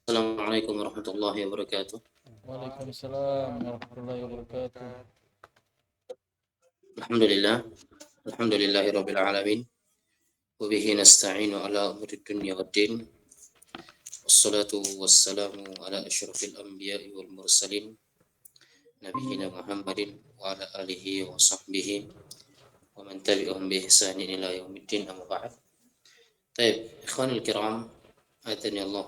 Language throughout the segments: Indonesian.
Assalamualaikum warahmatullahi wabarakatuh. Waalaikumsalam warahmatullahi wabarakatuh. Alhamdulillah, alhamdulillahi rabbil alamin. Wa bihi nasta'inu ala umuri dunya waddin. Wassalatu wassalamu ala asyrafil anbiya'i wal mursalin. Nabiyyina Muhammadin wa ala alihi wa sahbihi wa man tabi'ahum bi ihsanin ila yaumiddin amma ba'd. Baik, ikhwanul kiram, a'azzani Allah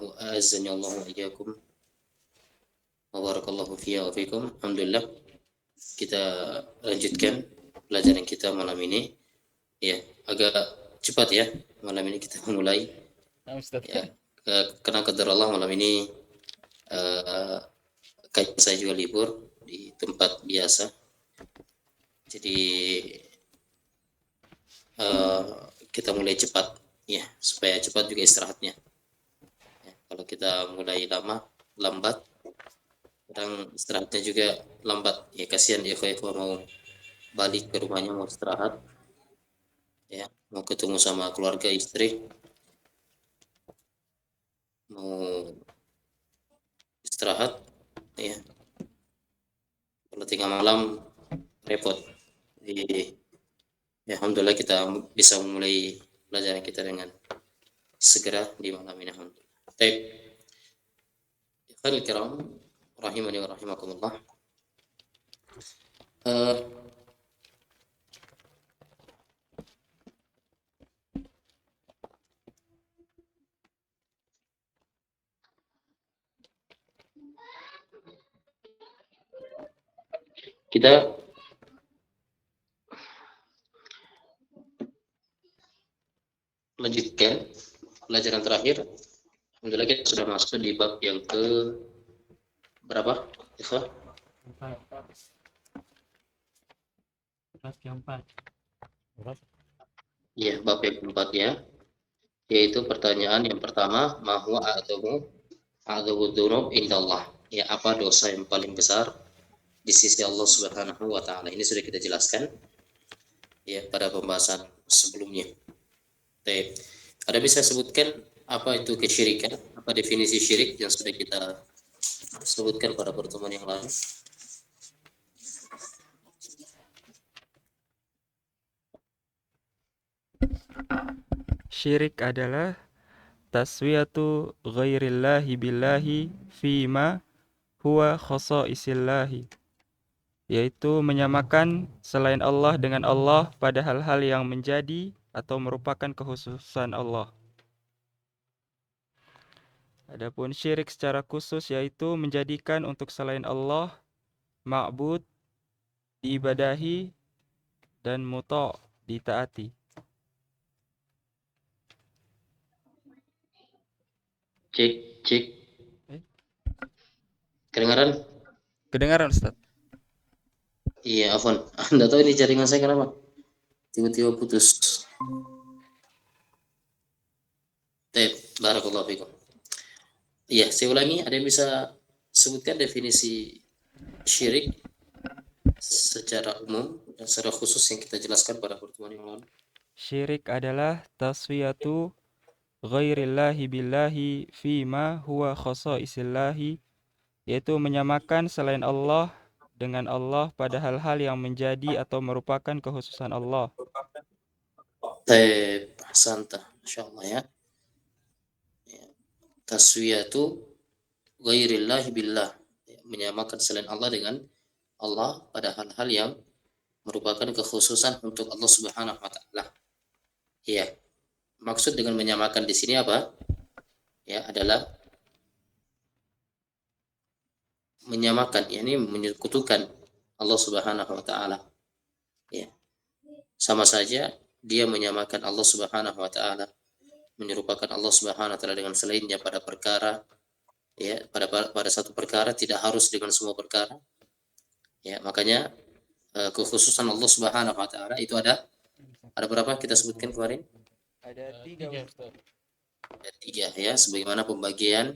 wa iyyakum. Wa barakallahu fiyya wa fikum. Alhamdulillah, kita lanjutkan pelajaran kita malam ini. Ya, agak cepat ya malam ini kita mulai. Ya, karena qadar Allah malam ini kajian saya juga libur di tempat biasa. Jadi kita mulai cepat ya, supaya cepat juga istirahatnya. Ya, kalau kita mulai lambat, kadang istirahatnya juga lambat. Ya kasihan ya kalau mau balik ke rumahnya mau istirahat. Ya, mau ketemu sama keluarga istri, mau istirahat, ya kalau tinggal malam repot. Jadi ya, alhamdulillah kita bisa memulai pelajaran kita dengan segera di malam ini. Alhamdulillah. Baik, ikhwanul kiram rahimani wa rahimakumullah. Kita lanjutkan pelajaran terakhir. Alhamdulillah kita sudah masuk di bab yang ke berapa? Ikhwah? Bab keempat. Ya, bab yang keempat ya, yaitu pertanyaan yang pertama, ma huwa a'dhamu dzunub indallah. Ya, apa dosa yang paling besar di sisi Allah Subhanahu wa taala. Ini sudah kita jelaskan ya pada pembahasan sebelumnya. Baik. Ada bisa sebutkan apa itu kesyirikan? Apa definisi syirik yang sudah kita sebutkan pada pertemuan yang lalu? Syirik adalah taswiyatu ghairillahi billahi fima huwa khasa'isillahi, yaitu menyamakan selain Allah dengan Allah pada hal-hal yang menjadi atau merupakan kekhususan Allah. Adapun syirik secara khusus yaitu menjadikan untuk selain Allah ma'bud diibadahi dan muta' ditaati. Cek. Kedengaran? Kedengaran, Ustaz? Iya, afwan. Anda tahu ini jaringan saya kenapa? Tiba-tiba putus. Baik, barakallahu fikum. Iya, saya ulangi, ada yang bisa sebutkan definisi syirik secara umum dan secara khusus yang kita jelaskan pada pertemuan yang lalu? Syirik adalah taswiyatu ghairillahi billahi fima huwa khasa'isillahi, yaitu menyamakan selain Allah dengan Allah pada hal-hal yang menjadi atau merupakan kekhususan Allah. Baik, ahsanta, masyaallah ya. Taswiyatu ghairillahi billah, menyamakan selain Allah dengan Allah pada hal-hal yang merupakan kekhususan untuk Allah Subhanahu wa taala. Iya. Maksud dengan menyamakan di sini apa? Ya, adalah menyamakan, yakni menyekutukan Allah Subhanahu wa taala. Ya. Sama saja dia menyamakan Allah Subhanahu wa taala, menyerupakan Allah Subhanahu wa taala dengan selainnya pada perkara, ya, pada satu perkara, tidak harus dengan semua perkara. Ya, makanya kekhususan Allah Subhanahu wa taala itu ada berapa kita sebutkan kemarin? Ada tiga, Ustaz. Ada tiga ya, sebagaimana pembagian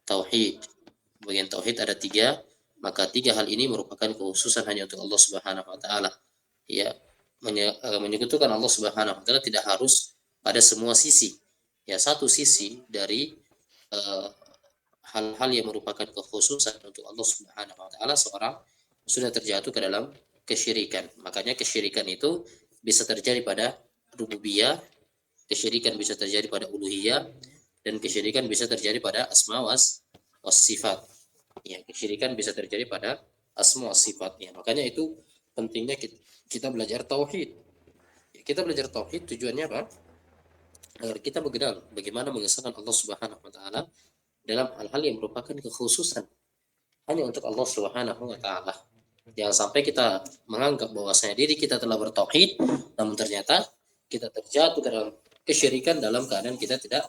tauhid. Pembagian tauhid ada tiga, maka tiga hal ini merupakan kekhususan hanya untuk Allah Subhanahu wa taala. Ya, menyekutukan Allah Subhanahu wa taala tidak harus pada semua sisi. Ya, satu sisi dari hal-hal yang merupakan kekhususan untuk Allah Subhanahu wa taala, seorang sudah terjatuh ke dalam kesyirikan. Makanya kesyirikan itu bisa terjadi pada rububiyah, kesyirikan bisa terjadi pada uluhiyah, dan kesyirikan bisa terjadi pada asma was sifat. Ya, kesyirikan bisa terjadi pada asma was sifat. Ya, makanya itu pentingnya kita belajar tauhid. Ya, kita belajar tauhid tujuannya apa? Agar kita mengenal bagaimana mengesahkan Allah Subhanahu wa taala dalam hal-hal yang merupakan kekhususan hanya untuk Allah Subhanahu wa taala. Jangan sampai kita menganggap bahwasanya diri kita telah bertauhid, namun ternyata kita terjatuh dalam kesyirikan dalam keadaan kita tidak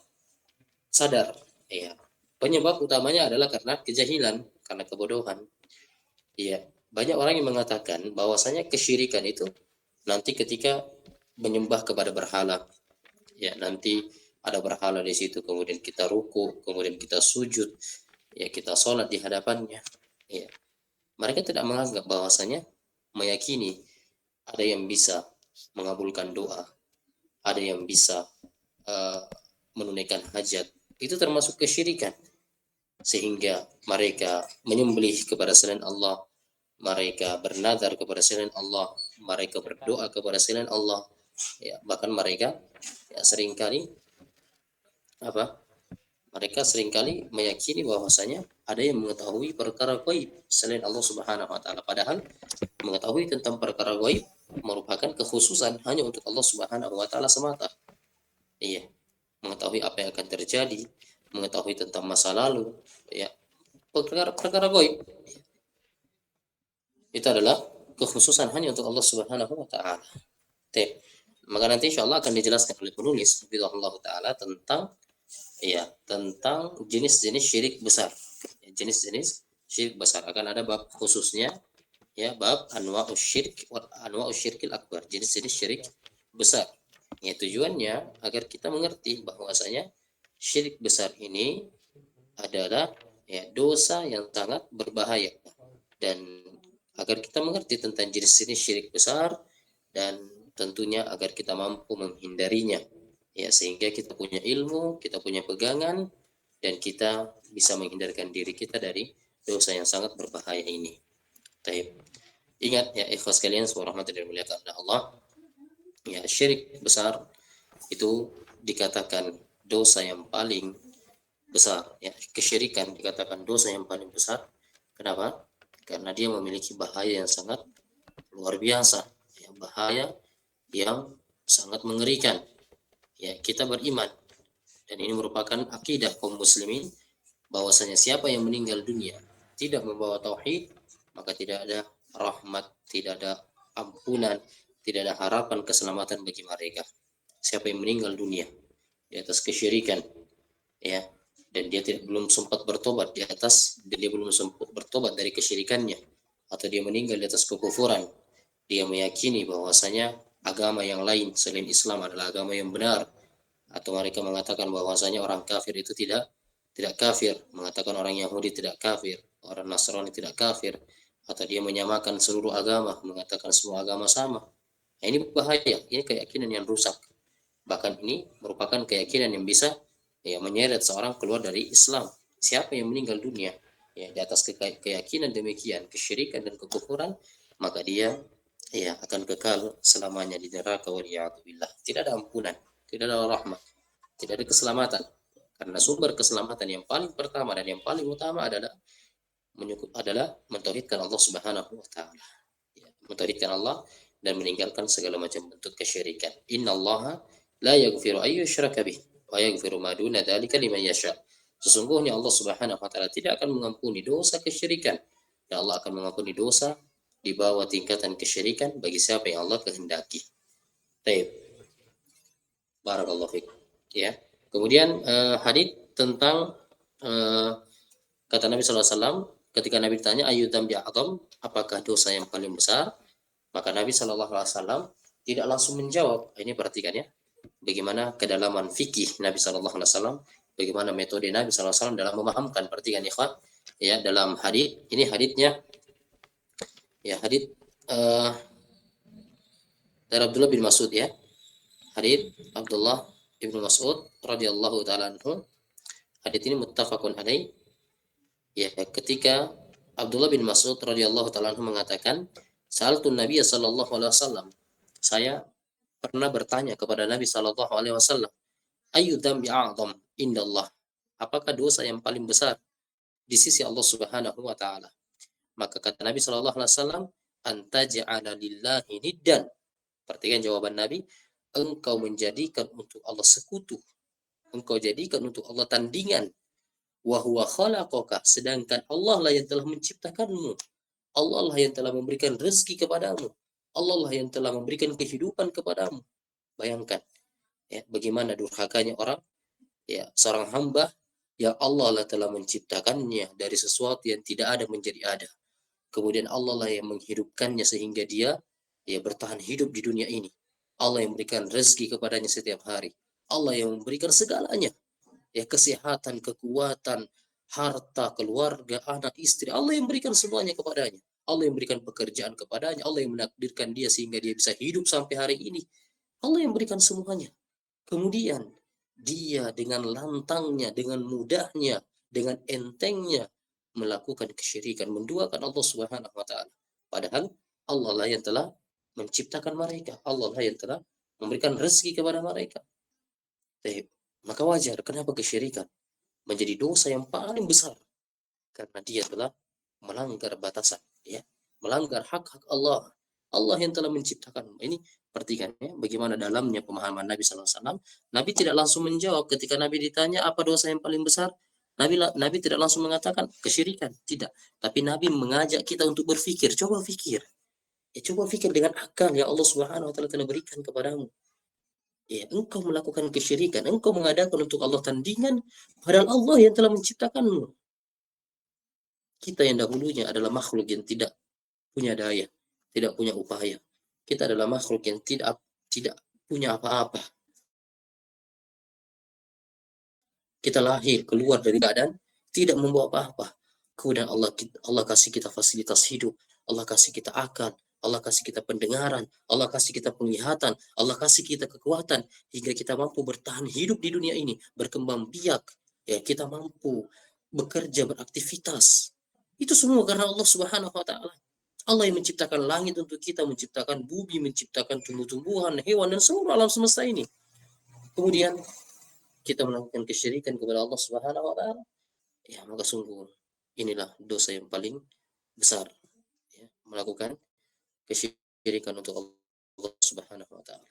sadar. Ya. Penyebab utamanya adalah karena kejahilan, karena kebodohan. Iya, banyak orang yang mengatakan bahwasanya kesyirikan itu nanti ketika menyembah kepada berhala. Ya, nanti ada berhala di situ, kemudian kita ruku, kemudian kita sujud, ya kita sholat di hadapannya. Ya. Mereka tidak menganggap bahwasanya meyakini ada yang bisa mengabulkan doa, ada yang bisa menunaikan hajat, itu termasuk kesyirikan. Sehingga mereka menyembelih kepada selain Allah, mereka bernazar kepada selain Allah, mereka berdoa kepada selain Allah, ya, bahkan mereka ya, seringkali mereka seringkali meyakini bahwasanya ada yang mengetahui perkara gaib selain Allah Subhanahu wa taala, padahal mengetahui tentang perkara gaib merupakan kekhususan hanya untuk Allah Subhanahu wa taala semata. Iya, mengetahui apa yang akan terjadi, mengetahui tentang masa lalu, ya, perkara gaib itu adalah kekhususan hanya untuk Allah Subhanahu wa taala. Maka nanti insya Allah akan dijelaskan oleh penulis Allah taala tentang jenis-jenis syirik besar. Jenis-jenis syirik besar akan ada bab khususnya, ya, bab anwa'us syirkil akbar, jenis-jenis syirik besar. Ya, tujuannya agar kita mengerti bahwasanya syirik besar ini adalah ya dosa yang sangat berbahaya, dan agar kita mengerti tentang jenis-jenis syirik besar dan tentunya agar kita mampu menghindarinya, ya, sehingga kita punya ilmu, kita punya pegangan, dan kita bisa menghindarkan diri kita dari dosa yang sangat berbahaya ini. Taib. Ingat ya ikhwas kalian, subhanallahi dan muliakan Allah, ya, syirik besar itu dikatakan dosa yang paling besar, ya, kesyirikan dikatakan dosa yang paling besar. Kenapa? Karena dia memiliki bahaya yang sangat luar biasa, ya, bahaya yang sangat mengerikan. Ya, kita beriman dan ini merupakan akidah kaum muslimin bahwasanya siapa yang meninggal dunia tidak membawa tauhid, maka tidak ada rahmat, tidak ada ampunan, tidak ada harapan keselamatan bagi mereka. Siapa yang meninggal dunia di atas kesyirikan, ya, dan dia belum sempat bertobat dan dia belum sempat bertobat dari kesyirikannya, atau dia meninggal di atas kekufuran, dia meyakini bahwasanya agama yang lain selain Islam adalah agama yang benar, atau mereka mengatakan bahwasanya orang kafir itu tidak kafir, mengatakan orang Yahudi tidak kafir, orang Nasrani tidak kafir, atau dia menyamakan seluruh agama, mengatakan semua agama sama. Nah, ini bahaya, ini keyakinan yang rusak. Bahkan ini merupakan keyakinan yang bisa ya menyeret seorang keluar dari Islam. Siapa yang meninggal dunia ya di atas keyakinan demikian, kesyirikan dan kekufuran, maka dia ya akan kekal selamanya di neraka, waliyadzubillah. Tidak ada ampunan, tidak ada rahmat, tidak ada keselamatan. Karena sumber keselamatan yang paling pertama dan yang paling utama adalah mentauhidkan Allah Subhanahu wa taala. Ya, mentauhidkan Allah dan meninggalkan segala macam bentuk kesyirikan. Innallaha la yaghfiru ay yushraka bih wa yaghfiru ma duna dzalika liman yasha. Sesungguhnya Allah Subhanahu wa taala tidak akan mengampuni dosa kesyirikan, dan Allah akan mengampuni dosa di bawah tingkatan kesyirikan bagi siapa yang Allah kehendaki. Baik. Barakallahu fiik. Ya. Kemudian hadis tentang kata Nabi sallallahu alaihi wasallam ketika Nabi ditanya ayu dzambi a'dzam, apakah dosa yang paling besar? Maka Nabi sallallahu alaihi wasallam tidak langsung menjawab. Ini perhatikan ya. Bagaimana kedalaman fikih Nabi sallallahu alaihi wasallam, bagaimana metode Nabi sallallahu alaihi wasallam dalam memahamkan. Perhatikan ikhwan, ya, dalam hadis ini hadisnya ya hadis dari Abdullah bin Mas'ud ya. Hadis Abdullah bin Mas'ud radhiyallahu taala anhu. Hadis ini muttafaqun alaih. Ya, ketika Abdullah bin Mas'ud radhiyallahu taala anhu mengatakan, "Sa'altu Nabiy sallallahu alaihi wasallam." Saya pernah bertanya kepada Nabi sallallahu alaihi wasallam, "Ayyu dzambi a'dzam indallah?" Apakah dosa yang paling besar di sisi Allah Subhanahu wa taala? Maka kata Nabi sallallahu alaihi wasallam, "Anta ja'ala lillahi niddan." Perhatikan jawaban Nabi, engkau menjadikan untuk Allah sekutu, engkau jadikan untuk Allah tandingan, wa huwa khalaqaka, sedangkan Allah lah yang telah menciptakanmu, Allah lah yang telah memberikan rezeki kepadamu, Allah lah yang telah memberikan kehidupan kepadamu. Bayangkan ya bagaimana durhakanya orang, ya seorang hamba yang Allah lah telah menciptakannya dari sesuatu yang tidak ada menjadi ada. Kemudian Allah lah yang menghidupkannya sehingga dia ya bertahan hidup di dunia ini. Allah yang memberikan rezeki kepadanya setiap hari. Allah yang memberikan segalanya. Ya kesehatan, kekuatan, harta, keluarga, anak, istri. Allah yang berikan semuanya kepadanya. Allah yang berikan pekerjaan kepadanya. Allah yang menakdirkan dia sehingga dia bisa hidup sampai hari ini. Allah yang berikan semuanya. Kemudian dia dengan lantangnya, dengan mudahnya, dengan entengnya melakukan kesyirikan, menduakan Allah Subhanahu wa taala. Padahal Allah lah yang telah menciptakan mereka, Allah lah yang telah memberikan rezeki kepada mereka. Maka wajar kenapa kesyirikan menjadi dosa yang paling besar, karena dia telah melanggar batasan, ya, melanggar hak-hak Allah. Allah yang telah menciptakan. Ini perhatikan ya, bagaimana dalamnya pemahaman Nabi SAW. Nabi tidak langsung menjawab ketika Nabi ditanya apa dosa yang paling besar. Nabi tidak langsung mengatakan kesyirikan, tidak. Tapi Nabi mengajak kita untuk berpikir, coba pikir. Ya, coba pikir dengan akal yang Allah Subhanahu wa taala telah berikan kepadamu. Ya, engkau melakukan kesyirikan, engkau mengadakan untuk Allah tandingan, padahal Allah yang telah menciptakanmu. Kita yang dahulunya adalah makhluk yang tidak punya daya, tidak punya upaya. Kita adalah makhluk yang tidak punya apa-apa. Kita lahir keluar dari keadaan tidak membawa apa-apa. Kemudian Allah kasih kita fasilitas hidup, Allah kasih kita akal, Allah kasih kita pendengaran, Allah kasih kita penglihatan, Allah kasih kita kekuatan hingga kita mampu bertahan hidup di dunia ini, berkembang biak, ya kita mampu bekerja, beraktivitas. Itu semua karena Allah Subhanahu wa taala. Allah yang menciptakan langit untuk kita, menciptakan bumi, menciptakan tumbuh-tumbuhan, hewan dan seluruh alam semesta ini. Kemudian kita melakukan kesyirikan kepada Allah Subhanahu wa taala, ya maka sungguh inilah dosa yang paling besar, ya, melakukan kesyirikan untuk Allah Subhanahu wa taala.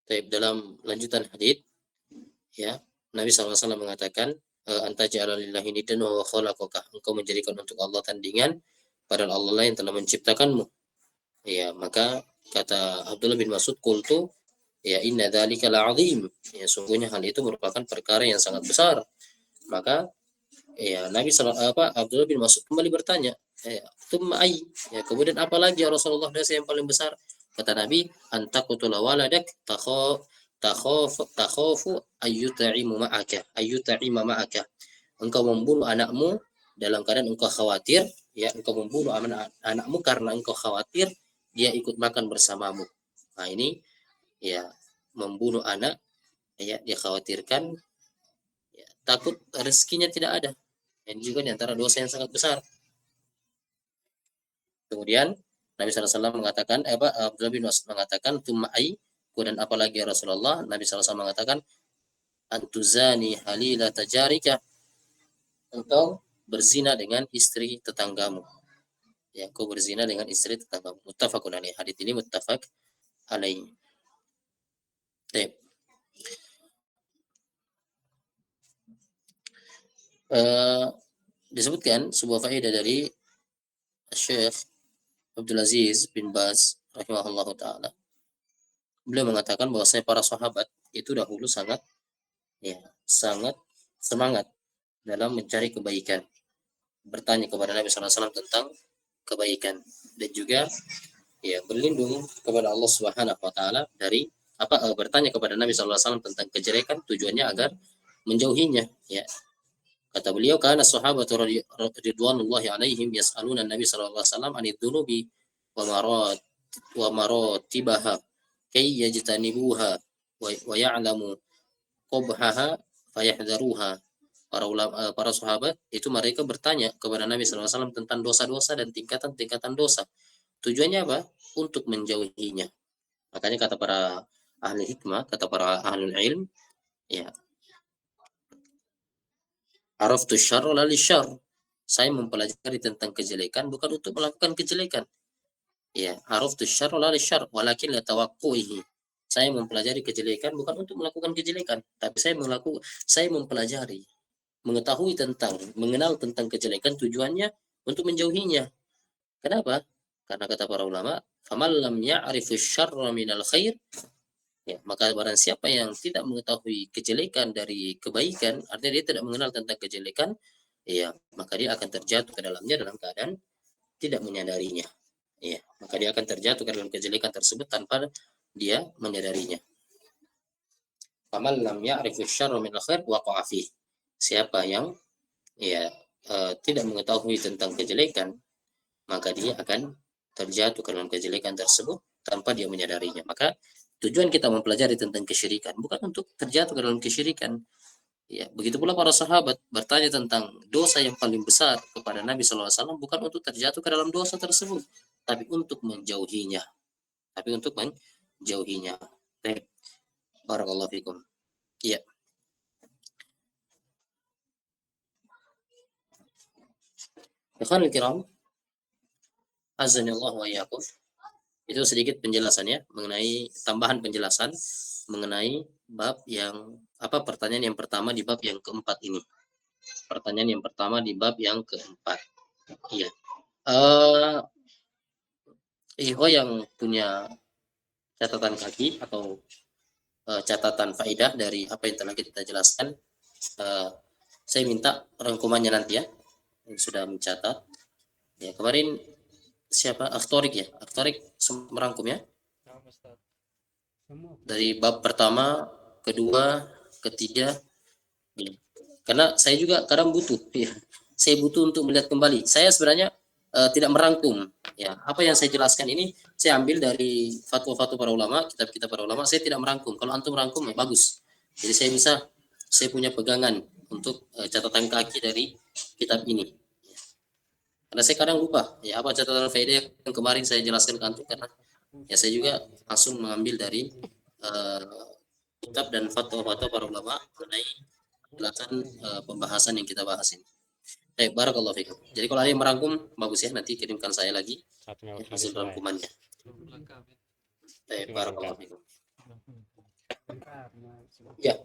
Dalam lanjutan hadis, ya, Nabi SAW mengatakan, anta ja'ala lillahi niddan wa khalaqaka, engkau menjadikan untuk Allah tandingan, padahal Allah yang telah menciptakanmu. Ya, maka kata Abdullah bin Mas'ud, qultu ya inna dzalika la'azim, ya sungguhnya hal itu merupakan perkara yang sangat besar. Maka ya Abdullah bin Mas'ud kembali bertanya, tsumma ay, ya kemudian apa lagi ya Rasulullah, dosa yang paling besar? Kata Nabi, antaqutula waladak takhafu ayyuta'ima ma'aka, engkau membunuh anakmu dalam keadaan engkau khawatir, ya engkau membunuh anakmu karena engkau khawatir dia ikut makan bersamamu. Nah ini ya membunuh anak, ya dia khawatirkan, ya, takut rezekinya tidak ada. Dan juga di antara dosa yang sangat besar. Kemudian Nabi SAW mengatakan, Abdullah bin Mas'ud mengatakan, tumma'ai, kemudian apalagi ya Rasulullah? Nabi SAW mengatakan, antuzani halila tajarika, engkau berzina dengan istri tetanggamu. Ya, engkau berzina dengan istri tetanggamu. Muttafaqun alaih. Hadits ini muttafaq alaih. Baik. Disebutkan sebuah faedah dari Syekh Abdul Aziz bin Baz rahimahullah taala. Beliau mengatakan bahwasanya para sahabat itu dahulu sangat semangat dalam mencari kebaikan, bertanya kepada Nabi SAW tentang kebaikan, dan juga ya berlindung kepada Allah Subhanahu wa taala dari bertanya kepada Nabi SAW tentang kejelekan, tujuannya agar menjauhinya, ya. Kata beliau, kana sahabatu ridwanullahi alaihim yas'aluna Nabi sallallahu alaihi wasallam anid dunubi wa maratibaha kay yajtanibuha wa ya'lamu qubhaha fayahdharuha. Para sahabat itu mereka bertanya kepada Nabi SAW tentang dosa-dosa dan tingkatan-tingkatan dosa. Tujuannya apa? Untuk menjauhinya. Makanya kata para ahli hikmah, kata para ahli ilm, ya, araftu syarra la lisyarr. Saya mempelajari tentang kejelekan bukan untuk melakukan kejelekan. Ya, araftu syarra la lisyarr, walakin la tawaqquhi. Saya mempelajari kejelekan bukan untuk melakukan kejelekan, tapi saya mempelajari, mengetahui mengenal tentang kejelekan, tujuannya untuk menjauhinya. Kenapa? Karena kata para ulama, faman lam ya'rifu syarra minal khair, ya, maka barang siapa yang tidak mengetahui kejelekan dari kebaikan, artinya dia tidak mengenal tentang kejelekan, ya, maka dia akan terjatuh ke dalamnya dalam keadaan tidak menyadarinya. Ya, maka dia akan terjatuh ke dalam kejelekan tersebut tanpa dia menyadarinya. Faman lam ya'rifu syarra minal khair waqa'a fihi. Siapa yang tidak mengetahui tentang kejelekan, maka dia akan terjatuh ke dalam kejelekan tersebut tanpa dia menyadarinya. Maka tujuan kita mempelajari tentang kesyirikan bukan untuk terjatuh ke dalam kesyirikan. Ya, begitu pula para sahabat bertanya tentang dosa yang paling besar kepada Nabi SAW bukan untuk terjatuh ke dalam dosa tersebut, tapi untuk menjauhinya. Baik. Barakallahu fikum. Iya. Ikhwanul kiram, azanillahu wa iyyakum. Itu sedikit penjelasannya mengenai tambahan penjelasan mengenai bab yang pertanyaan yang pertama di bab yang keempat ini. Pertanyaan yang pertama di bab yang keempat. Iya. Yang punya catatan kaki atau catatan faedah dari apa yang telah kita jelaskan, saya minta rangkumannya nanti ya, yang sudah mencatat. Ya, kemarin siapa? Aktorik ya? Aktorik merangkum ya? Dari bab pertama, kedua, ketiga. Ya. Karena saya juga kadang butuh, ya. Saya butuh untuk melihat kembali. Saya sebenarnya tidak merangkum. Ya, apa yang saya jelaskan ini saya ambil dari fatwa-fatwa para ulama, kitab-kitab para ulama. Saya tidak merangkum. Kalau antum merangkum ya bagus. Jadi saya punya pegangan untuk catatan kaki dari kitab ini. Karena saya kadang lupa ya apa catatan faedah yang kemarin saya jelaskan ke antum, karena ya saya juga langsung mengambil dari kitab dan fatwa-fatwa para ulama mengenai penjelasan pembahasan yang kita bahas ini. Baik, barakallahu fikum. Jadi kalau ada yang merangkum bagus ya, nanti kirimkan saya lagi hasil rangkumannya. Baik, barakallahu fikum. Ya,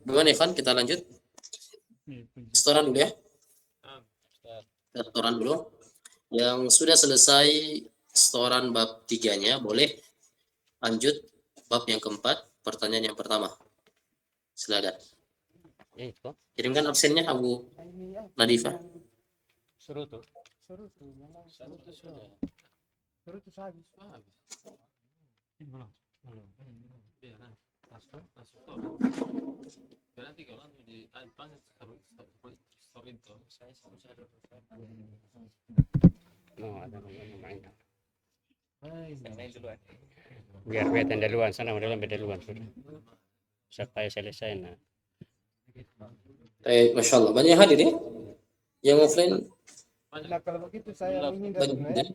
gimana Evan, kita lanjut. Setoran dulu ya. Setoran dulu. Yang sudah selesai setoran bab 3-nya boleh lanjut bab yang keempat, pertanyaan yang pertama. Silakan. Kirimkan absennya Abu Nadifa. Suruh tuh. Biar beten duluan sana, modalnya beda duluan sudah. Supaya selesai nah. Masya Allah, banyak yang hadir ya? Yang offline Nah, kalau begitu saya menghindar banyak. dulu ya.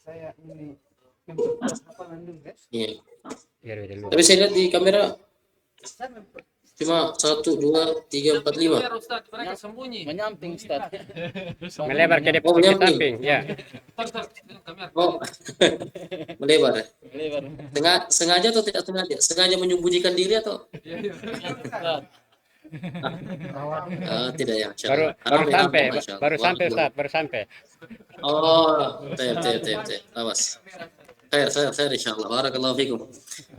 Saya ini Iya. Biar beda duluan. Tapi saya lihat di kamera cuma 1, 2, 3, 4, 5. Mereka sembunyi. Menyamping, Ustaz. Melebar ke depan, Oh, ke menyamping. samping, ya. Oh, melebar. Sengaja atau tidak sengaja? Sengaja menyembunyikan diri atau? Tidak ya. Baru sampai Ustaz, baru sampai. Oh, tep. Awas. Khair insyaallah. Barakallahu fikum.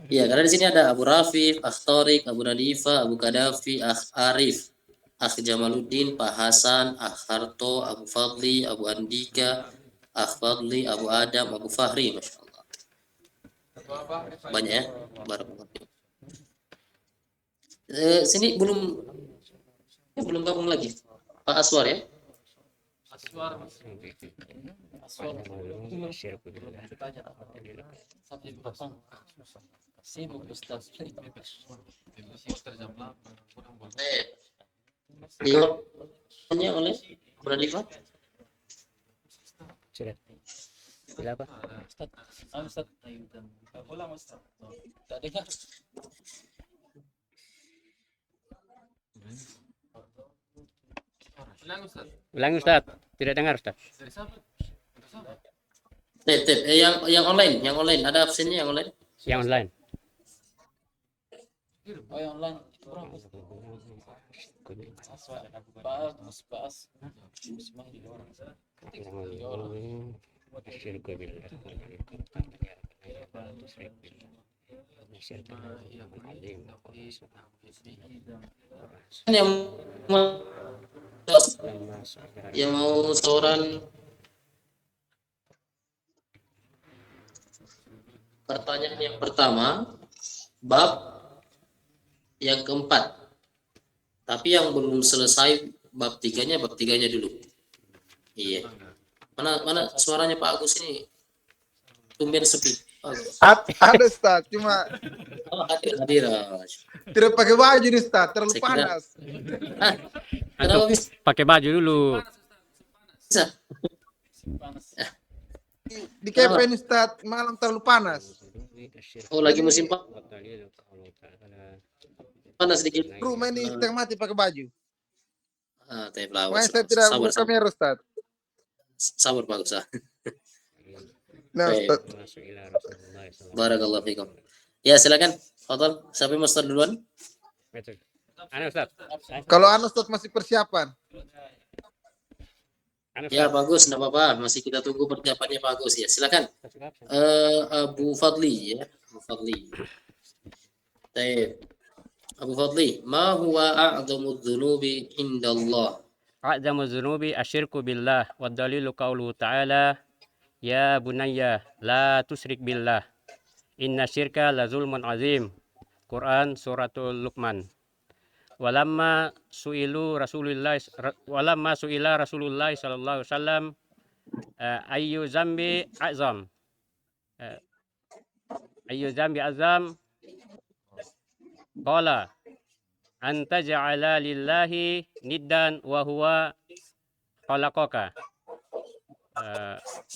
Iya, karena di sini ada Abu Rafi, Akh Tariq, Abu Nadifa, Abu Kadafi, Akh Arif, Akh Jamaluddin, Pak Hasan, Akh Harto, Abu Fadli, Abu Andika, Akh Fadli, Abu Adam, Abu Fahri, masyaallah. Banyak ya. Barakallahu fikum. Sini belum gabung lagi. Pak Aswar ya. Sibuk Ustaz. Yang oleh Bunda Diva? Sudah. Sudah apa? Ustaz, Ustaz. Ulang Ustaz. Tak dengar. Ulangi Ustaz. Tidak dengar Ustaz. Yang online, ada absennya yang online. Yang online. Oh yang online. Kurang Ustaz. Bahas. Semua di luar. Asyirku billah. Yang yang mau setoran pertanyaan yang pertama, bab yang keempat. Tapi yang belum selesai bab tiganya dulu. Iya. Mana suaranya Pak Agus ini? Tumben sepi. Ada Ustaz, cuma Hadir. tidak pakai baju nih Ustaz, terlalu Saya kira- panas. Kenapa bisa? Pakai baju dulu. Panas. Di KPN Ustaz, malam terlalu panas. Oh, lagi musim panas sedikit. Rumah ini setengah mati pakai baju. Tapi pelawak. Makanya saya tidak Sabar, buka kamera Ustaz. sabar Pak Agus. Nah Baik. Ustaz, Barakallahu fikum. Ya, silakan. Fadal, siapa yang mau start duluan? Anu Ustaz. kalau anu Ustaz masih persiapan. Anu Ya, Ustaz. bagus, enggak apa-apa. Masih kita tunggu persiapannya Pak Agus ya. Silakan. Abu Fadli ya. Abu Fadli. Baik. Abu Fadli, ma huwa a'dhamu dzunubi indallah? A'zamu dzunubi asyirku billah wa dalilu qauluhu ta'ala ya bunayya la tusyrik billah inna syirka la zulmun azim. Quran suratul Luqman. Walamma suila Rasulullah sallallahu alaihi wasallam ayyu zambi azam qala anta ja'ala lillahi niddan wa huwa khalaqaka.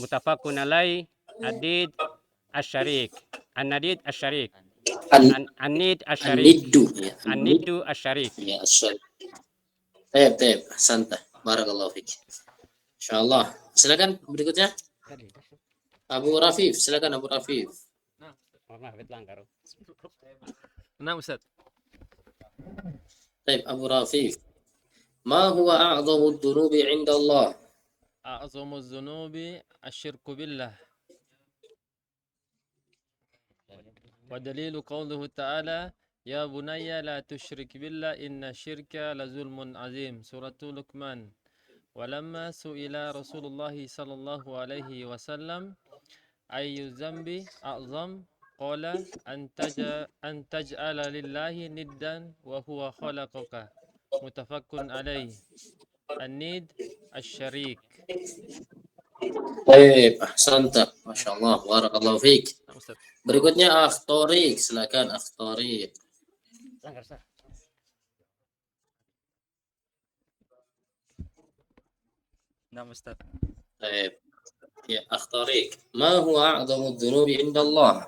Mutafakun alai adid asyarik an-nadid asyarik an-nid asyarik An-niddu ya. an-niddu asyarik. Ya, asyik. Baik, santai. Barakallahu fik. Insyaallah. Silakan berikutnya. Abu Rafif, silakan Abu Rafif. Nah Ustaz. Baik, Abu Rafif. Ma huwa a'dhamu dzunubi 'inda Allah? أعظم الذنوب الشرك بالله ودليل قوله تعالى يا بني لا تشرك بالله إن الشرك لظلم عظيم سورة لقمان ولما سئل رسول الله صلى الله عليه وسلم أي الذنب أعظم قال أن تجعل لله ندا وهو خلقك متفق عليه الند الشريك. Baik, ahsanta. Masyaallah, barakallahu fik. Berikutnya Akh Thoriq, silakan Akh Thoriq. Nah, Ustaz. Baik. Ya, Akh Thoriq. Ma huwa a'dhamu dzunubi 'inda Allah?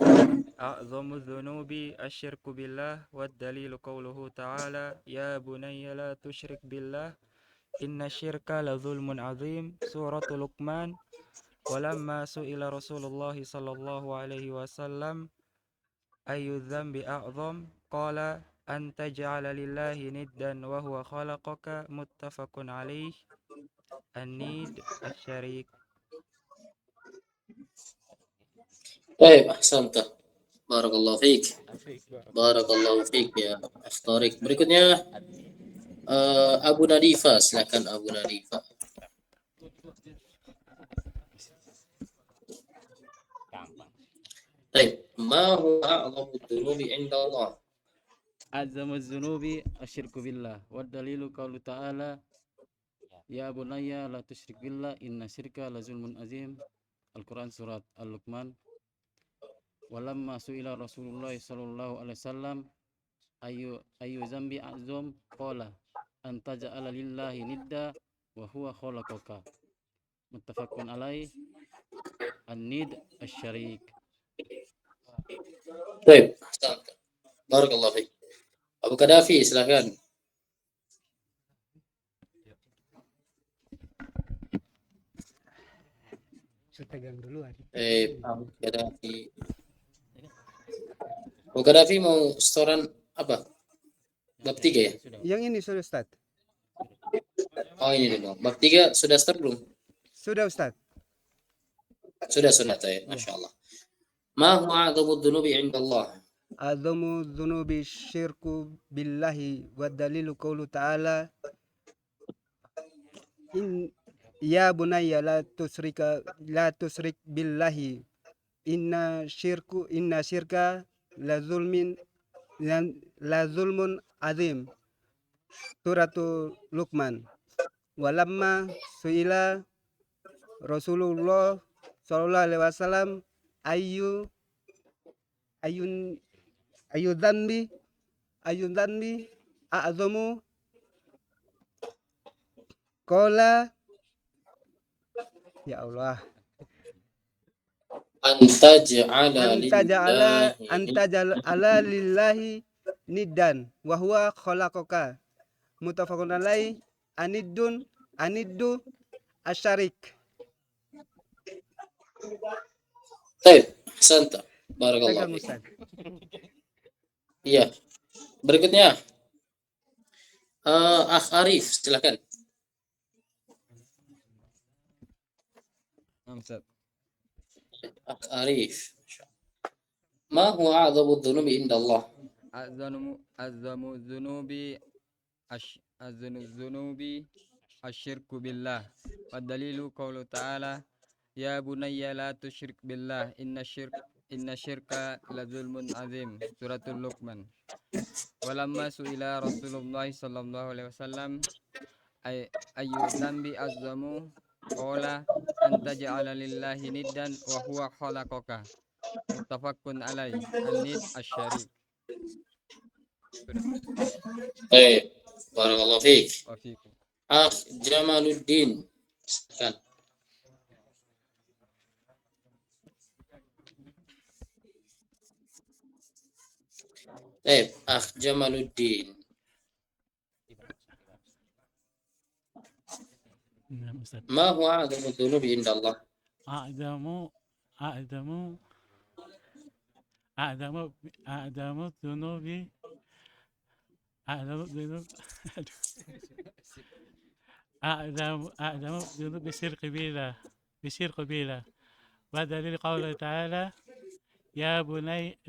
أعظم الذنوب الشرك بالله والدليل قوله تعالى يا بني لا تشرك بالله إن الشرك لظلم عظيم سورة لقمان ولما سئل رسول الله صلى الله عليه وسلم أي الذنب أعظم قال أن تجعل لله ندا وهو خلقك متفق عليه النيد الشريك. Baik, ahsanta. Barakallahu fik. Barakallahu fik ya Akh Thoriq. Berikutnya Abu Nadifa, silakan Abu Nadifa. Baik, ma huwa a'dhamu dzunubi 'inda Allah? أعظم الذنوب الشرك بالله والدليل قوله تعالى يا بني لا تشرك بالله إن الشرك لظلم عظيم. Al-Quran surat Al-Luqman. walamma su'ila Rasulullah sallallahu alaihi wasallam ayu zambi azam qala an taj'ala lillahi nidda wa huwa khalaqaka. Muttafaqun alaih. An-nid asy-syarik. Baik, barakallahu fiik. Abu Qaddafi, silakan. Abu Qaddafi. Abu Qaddafi mau setoran apa? Bab 3 ya? Yang ini sudah Ustaz. Oh ini dulu. Bab 3 sudah start belum? Sudah Ustaz. Sudah sunat ya, Masya Allah. Ma huwa a'dhamu dhunubi 'inda Allah? A'dhamu dzunubi syirku billahi wa dalilu qaulu ta'ala ya bunayya la tusrik billahi inna syirka la zulmun azim. Suratul Luqman. Walamma su'ila Rasulullah sallallahu alaihi wasallam ayun dzanbi a'zamu qala ya Allah antaja'ala lillahi niddan wa huwa khalaqaka. Muttafaqun alaih. Aniddu asyarik. Baik, ahsanta. Barakallahu fiik. Iya. Berikutnya Akh Arif, silakan. Akh Arif. Ma huwa a'dhamu dhunubi 'inda Allah? Azzamu dzunubi asyirku billah. Wa dalilu qaulu ta'ala ya bunayya la tusyrik billah inna syirka la zulmun azim. Suratul Luqman. Walamma su'ila Rasulullah sallallahu alaihi wasallam ayu dzambi azzamu qala anta ja'ala lillahi niddan wa huwa khalaqaka. Muttafaqun alaih. An-nid asy-syarik. Baik, barakallahu fiik. Wa fiikum. Akh Jamaluddin, silakan. Baik, Akh Jamaluddin. Ma huwa a'dhamu dhunubi 'inda Allah? أعظم الذنوب بشرك بالله ودليل قوله تعالى يا بني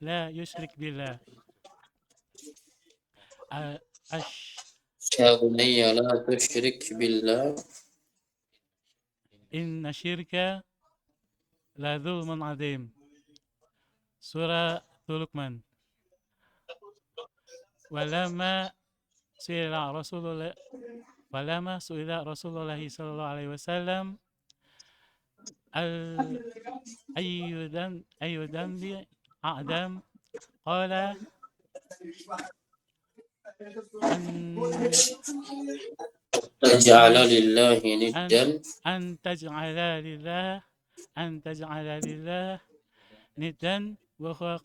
لا يشرك بالله Ya bunayya la tusyrik billah. إن الشرك لظلم عظيم. سورة لقمان. ولما سئل رسول الله صلى الله عليه وسلم أي ذنب أعظم قال Taj'ala lillahi niddan. أن تجعل لله ندا وهو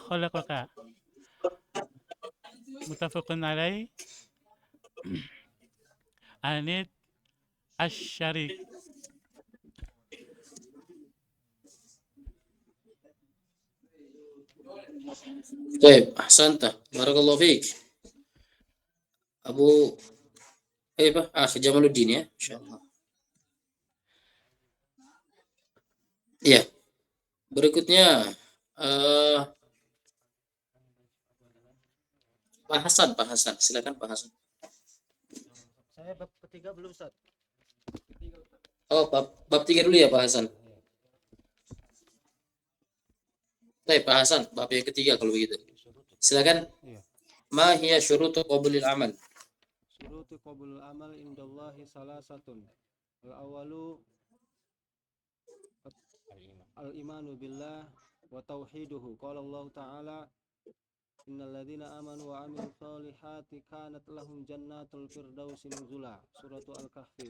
خلقك. متفق عليه. الند الشريك. Baik, ahsanta. Barakallahu fiik. Akh Jamaluddin ya, insyaallah. Iya. Berikutnya Pak Hasan, silakan Pak Hasan. Saya bab ketiga belum Ustaz. Oh, bab 3 dulu ya Pak Hasan. Baik, Pak Hasan, bab yang ketiga kalau begitu. Silakan. Ma hiya syurutu qabulil amal? Syurutu qabulul amal indallahi salasatun. Al awalu al-imanu billah wa tauhiduhu. Qala Allah Ta'ala, innal ladzina amanu wa amilus solihati kanat lahum jannatul firdausi nuzula. Surah Al-Kahfi.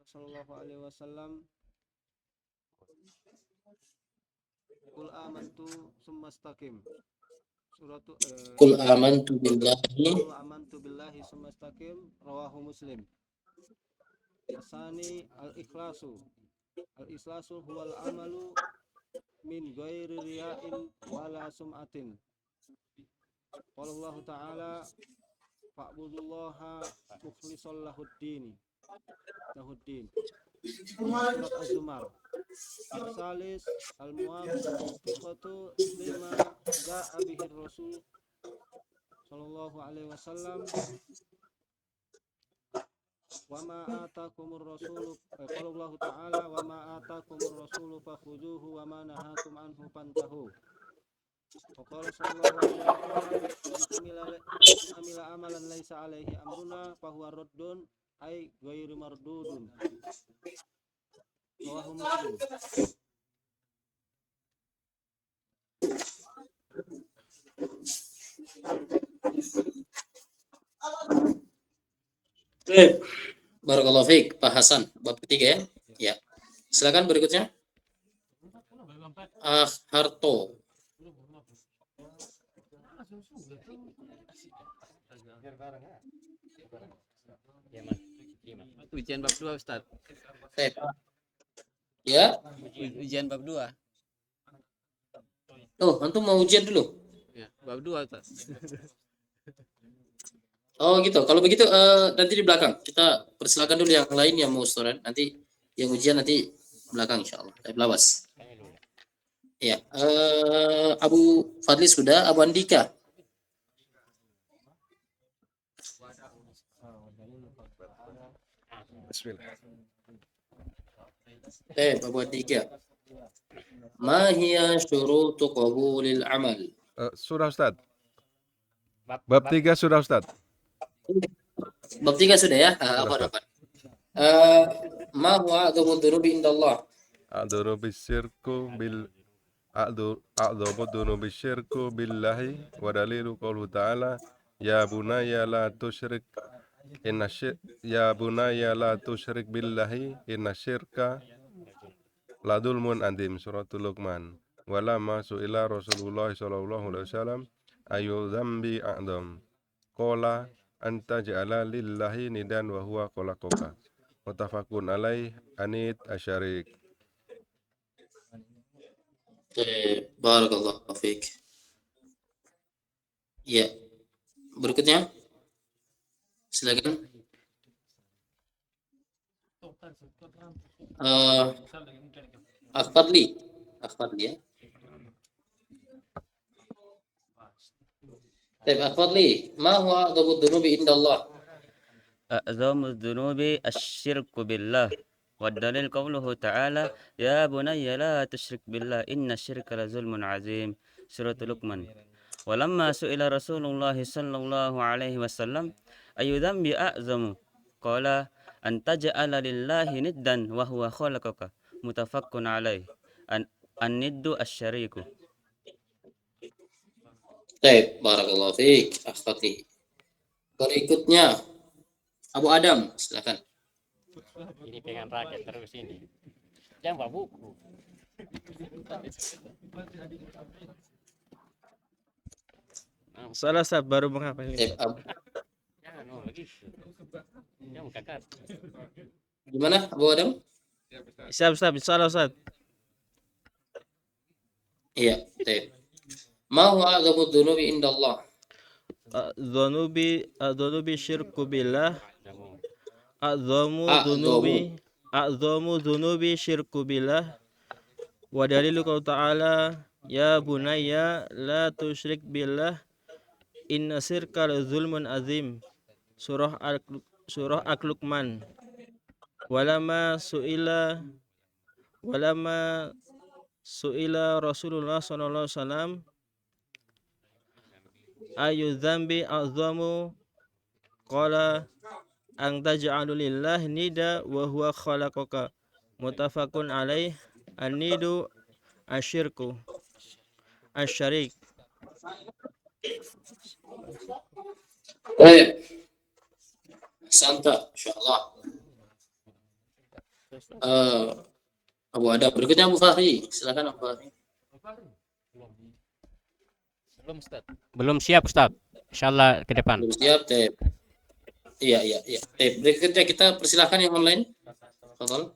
Sallallahu alaihi wasallam, qul amantu summa istaqim. Qul amantu billahi. Qul amantu billahi summa istaqim. Rawahu Muslim. Asani al-ikhlasu. Al-ikhlasu huwal amalu min ghairi riya'in wala sum'atin. Qala Allah Ta'ala, fa'budullaha mukhlishan lahuddin. Surat Az-Zumar. Salis al-muwafiqatu lima ja'a bihi Rasul sallallahu alaihi wasallam. Wa ma atakumur rasulu, qala Allah Ta'ala, wa ma atakumur rasulu fakhuduhu wa ma nahakum anhu fantahu. Wa qala sallallahu alaihi wasallam, amila amalan laisa alaihi amruna fahuwa raddun ay ghairu mardudun. Rawahu Muslim. Baik. Barakallahu fiik, Pak Hasan, bab ketiga ya. Ya. Silakan berikutnya. Harto. Ujian bab 2, Ustaz. Baik. Ya. Ujian bab 2. Oh, antum mau ujian dulu? Ya, bab 2, Ustaz. Oh gitu. Kalau begitu nanti di belakang. Kita persilakan dulu yang lain yang mau setoran. Nanti yang ujian nanti belakang insyaallah. Lawas. Ya. Abu Fadli sudah. Abu Andika. Bismillah. Abu Andika. Ma hiya syurutu qabulil amal? Sudah Ustaz. Bab 3 sudah Ustaz. Bab 3 sudah ya? Apa? Ma huwa a'dhamu dhunubi indallah? A'dhamu bisyirku billahi wa dalilu qawluhu ta'ala ya bunayya la tusyrik billahi inna syirka la dzulmun adzim. Suratul Luqman. Walamma su'ila Rasulullah sallallahu alaihi wasallam ayu dzambi a'dzam qala anta ja'ala lillahi nidan wa huwa khalaqaka. Muttafaqun alaih anit asyarik. Barakallahu fiik. Ya. Berikutnya. Silakan. Akhfadli ya. Baik, Akhfadli, ma huwa a'dhamu dhunubi indallah? أعظم الذنوب الشرك بالله والدليل قوله تعالى يا بني لا تشرك بالله إن الشرك لظلم عظيم. سورة لقمان. ولما سئل رسول الله صلى الله عليه وسلم أي ذنب أعظم قال أن تجعل لله ندا وهو خلقك. متفق عليه. الند الشريك. Baik, barakallahu fiik, Akhfadli. Berikutnya Abu Adam, silakan. Ini pengen rakyat terus ini. Jangan bawa buku. Salah Ustaz, baru mengapa ini? Jangan begitu. Jangan kakak. Gimana Abu Adam? Siap Ustaz, salah Ustaz. Iya, baik. Ma huwa a'dhamu dhunubi indallah? Adzunubi syirku billah. Adzamu dzunubi syirku billah. Wa dalilu qaul ta'ala ya bunayya la tusyrik billah inna syirka la zulmun azim. Surah Al-Luqman. Walama su'ila Rasulullah sallallahu alaihi wasallam ayu dzambi a'zamu qala an taj'alu lillahi nida wa huwa khalaqaka. Muttafaqun alaih. An-nidu asyirku asyarik. Baik. Santa, insyaallah. Abu Adam. Berikutnya Abu Fahri. Silakan Abu Fahri. Belum Ustaz. Belum siap Ustaz. Insyaallah ke depan. Belum siap, Tep. Iya. Tep. Berikutnya kita persilahkan yang online. Tafadhol.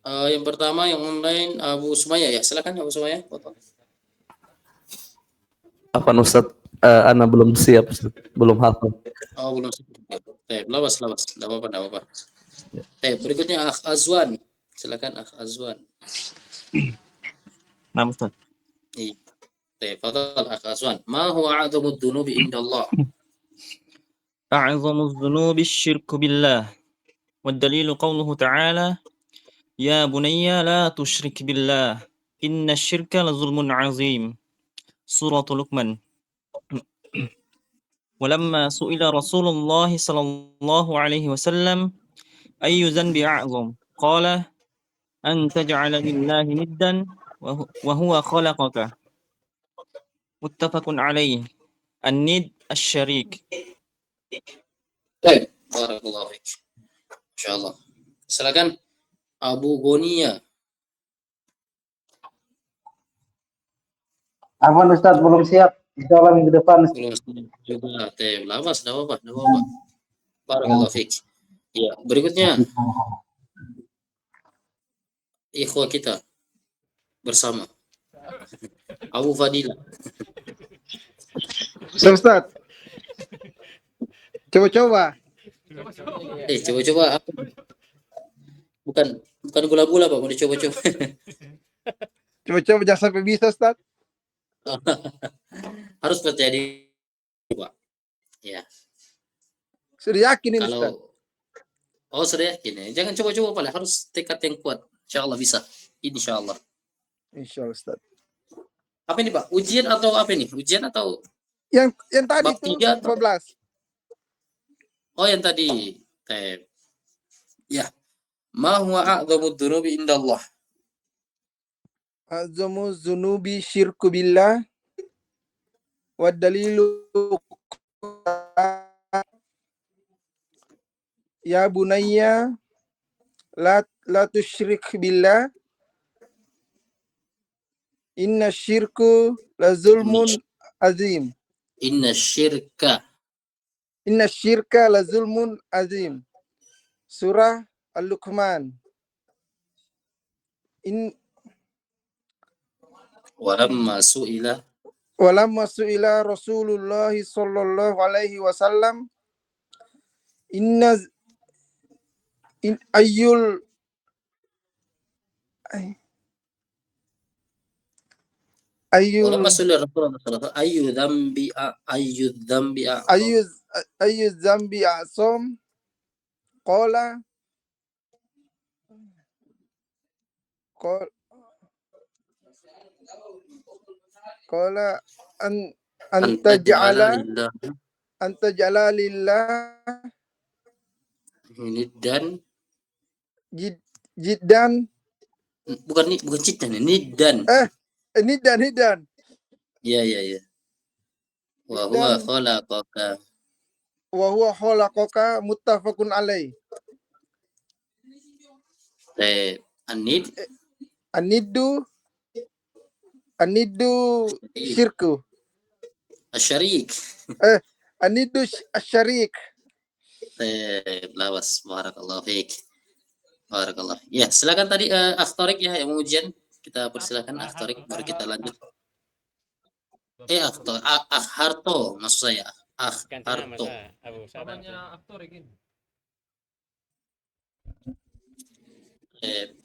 Yang pertama yang online Abu Sumaya ya. Silakan Abu Sumaya. Tafadhol. Apa Ustaz? Ana belum siap, Ustaz. Belum hafal. Oh, belum siap. Tep, lawas. Enggak apa-apa. Tep, berikutnya Akh Azwan. Silakan Akh Azwan. Nah, Ustaz. Iya. Tep, tafadhol Akh Azwan. Ma huwa a'dhamud dunubi indallah? A'zamu dzunubi syirku billah. Wad-dalilu qauluhu ta'ala ya bunayya la tusyrik billah inna syirka la zulmun azim. Suratul Luqman. Walamma su'ila Rasulullah sallallahu alaihi wasallam ayyu dhanbi a'zam qala an taj'ala lillahi niddan wa huwa khalaqaka. Muttafaqun alaih. An-nid asy-syarik. Baik, barakallahu fiik. Insyaallah. Silakan Abu Gonia. Afwan Ustaz, belum siap. Insyaallah minggu depan. Belum siap juga. Tep, lawas, enggak apa-apa. Barakallahu fiik. Ya, berikutnya ikhwah kita bersama Abu Fadila. Ustaz. Coba-coba. Coba-coba apa? Bukan gula-gula Pak, mau dicoba-coba. Coba-coba jangan sampai bisa, Ustaz. Harus percaya diri, Pak. Ya. Sudah yakin ini, Ustaz. Sudah yakin ya. Jangan coba-coba Pak, harus tekad yang kuat. Insyaallah bisa. Insyaallah. Insyaallah, Ustaz. Apa ini Pak? Ujian atau apa ini? Ujian atau yang tadi bab itu 3 atau 14. Oh, yang tadi. Tep. Ya. Ma huwa a'dhamud dzunubi indallah? A'dhamu dzunubi syirku billah wa dalilu ya bunayya la tusyrik billah inna syirku la zulmun azim. Inna syirka la zulmun azim. Surah Al-Luqman. Walamma su'ila Rasulullah sallallahu alaihi wasallam ayyul walamma su'ila Rasulullah sallallahu alaihi wasallam ayyu dzambi a'zam qala anta ja'ala lillah niddan jiddan bukan jiddan, niddan. Niddan. Iya. Wa huwa khalaqaka muttafaqun alaih. An-niddu syirku. Asyarik. An-niddu asyarik. Lawas, barakallahu fiik. Barakallah. Ya, silakan tadi Akh Tariq ya yang ujian. Kita persilakan Akh Tariq, baru kita lanjut. Akh Harto maksud saya. Akh Harto.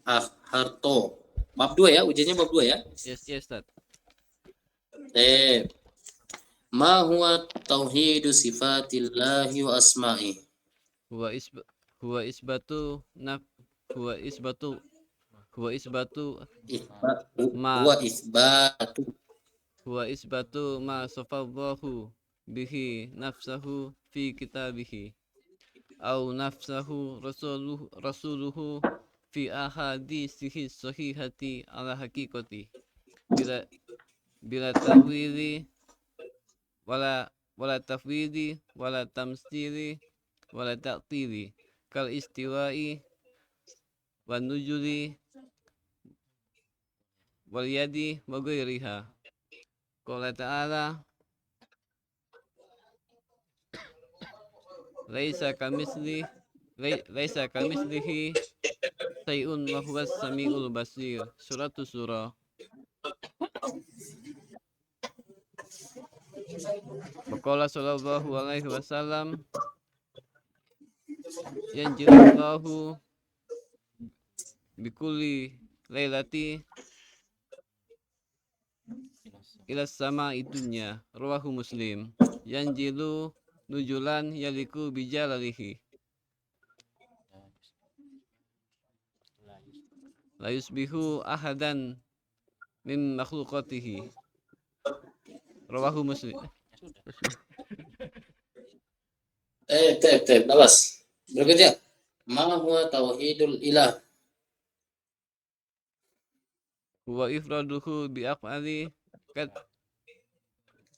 Akh Harto. Bab 2 ya, ujiannya bab 2 ya. Yes, Ustaz. Ma huwa tauhidu sifatillahi wa asma'i? Huwa isbatu huwa isbatu ma safallahu bihi nafsahu fi kitabihi au nafsahu rasuluhu fi ahadisihi sahihati ala haqiqati bila tawili wala tafwidi wala tamsili wala ta'tili kal istiwa'i wan nujuli wal yadi wa ghairiha. Qala ta'ala laisa kamislihi sayun wa huwas samiul basir. Suratus Surah. Waqala sallallahu alaihi wasallam yanjilullahu bikulli lailati ila sama'i dunya. Rawahu Muslim. Yanjilu nujulan yaliku bijalalihi la yusbihu ahadan min makhluqatihi. Rawahu Muslim. Taib. Awas. Berikutnya. Ma huwa tauhidul ilah? Huwa ifraduhu bi af'ali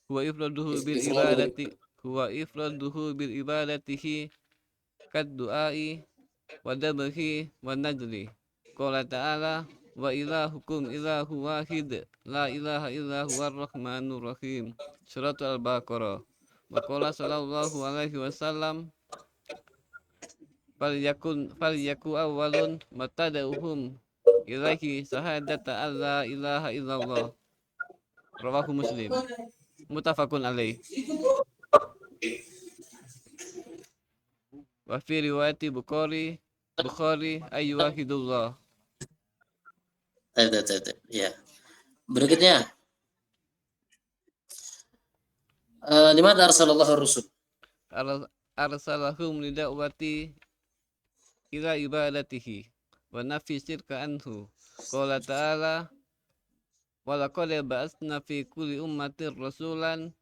huwa ifraduhu bil ibadati bil ibadatihi kad du'ai wa dabhi wa nadri. Qala ta'ala wa ilahukum ilahu wahid la ilaha illa huwar rahmanur rahim. Surat Al-Baqarah. Wa qala sallallahu alaihi wasallam falyaku awwalun matada'uhum ilaihi sahadata alla ilaha illallah. Rawahu Muslim. Muttafaqun alaih. Wa fi riwayati Bukhari ayyuhidullah. Taib. Ya. Berikutnya. Limadha arsalallahu ar-rusul? Arsalahum lida'wati ila ibadatihi wa nafi syirka anhu. Qala ta'ala wa laqad ba'atsna fi kulli ummatin rasulan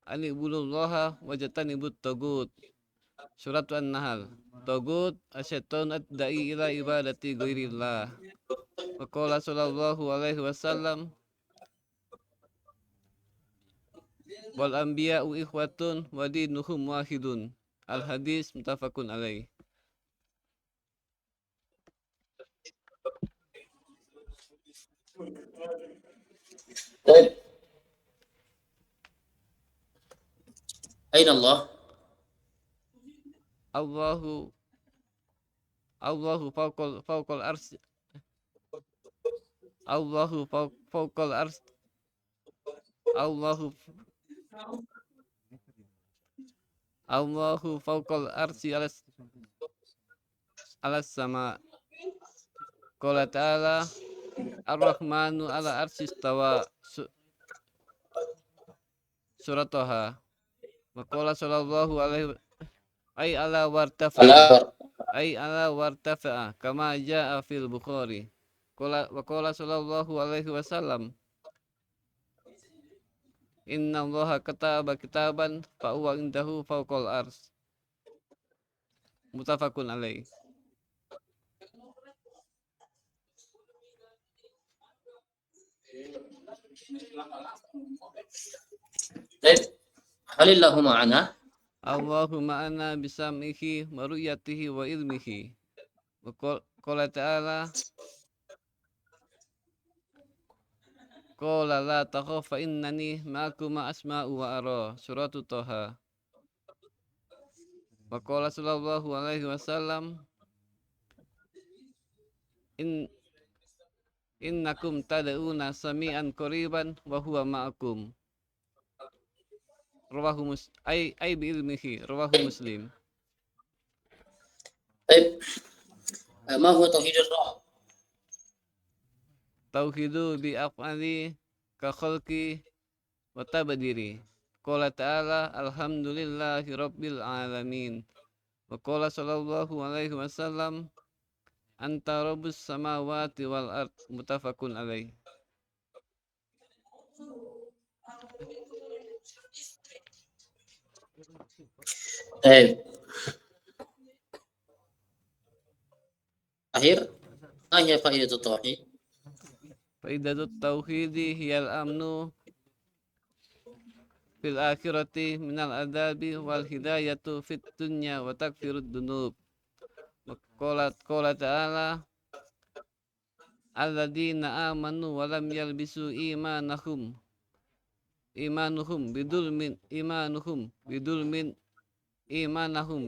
an ibudullaha wa jatanibut tagut. Surat An-Nahl. Tagut asyaiton ad-da'i ila ibadati ghairillah. Wa qala sallallahu alaihi wasallam wal anbiya'u ikhwatun wa dinuhum wahidun. Al-hadis muttafaqun alaih. Taib. Aina Allah? Allahu fawqal arsy. Allahu fawqal arsy. Allahu fawqal arsy alas sama. Qala ta'ala Ar-Rahmanu ala arsy istawa. Surat Thaha. Wa qala sallallahu alaihi ay ala wartafa'a kama jaa fil Bukhari. Wa qala sallallahu alaihi wasallam inna Allaha kataba kitaban fa huwa indahu fawqal ars. Muttafaqun alaih. Taib. Halillahu ma'ana? Allahumma ana bisam'ihi wa ru'yatihi wa ilmihi. Wa qala ta'ala qala la takhaf fa innani ma'akum asma'u wa ara. Surat Thaha. Wa qala sallallahu alaihi wasallam innakum tad'una sami'an qariban wa huwa ma'akum. Rawahu bi ilmihi. Rawahu Muslim. Taib. Ma huwa tauhidur ra'? Tauhidu bi af'ali ka khalqi wa tabdiri. Qala ta'ala alhamdulillahi rabbil alamin. Wa qala sallallahu alaihi wasallam anta rabbus samawati wal ard. Muttafaqun alaih. akhir faidah tauhid. Faidatut tauhidi hiyal amnu fil akhirati minal adabi wal hidayatu fit dunya wa takfirud dunub. Qala ta'ala alladzina amanu wa lam yalbisu imanuhum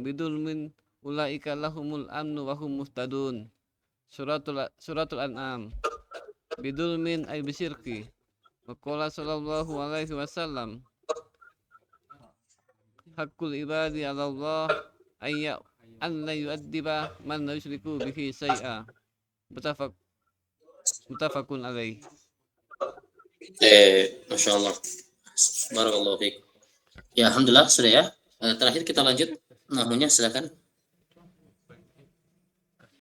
bidulmin ulaika lahumul amnu wa hum muhtadun. Suratul An'am. Bidulmin ay bisirki. Wa qala sallallahu alaihi wasallam hakul ibadi ala Allah an la yu'addiba man la yushriku bihi syai'a. Mutafakun alaih. Masya Allah. Barakallahu fiik. Ya, alhamdulillah sudah ya. Terakhir kita lanjut. Namanya silakan.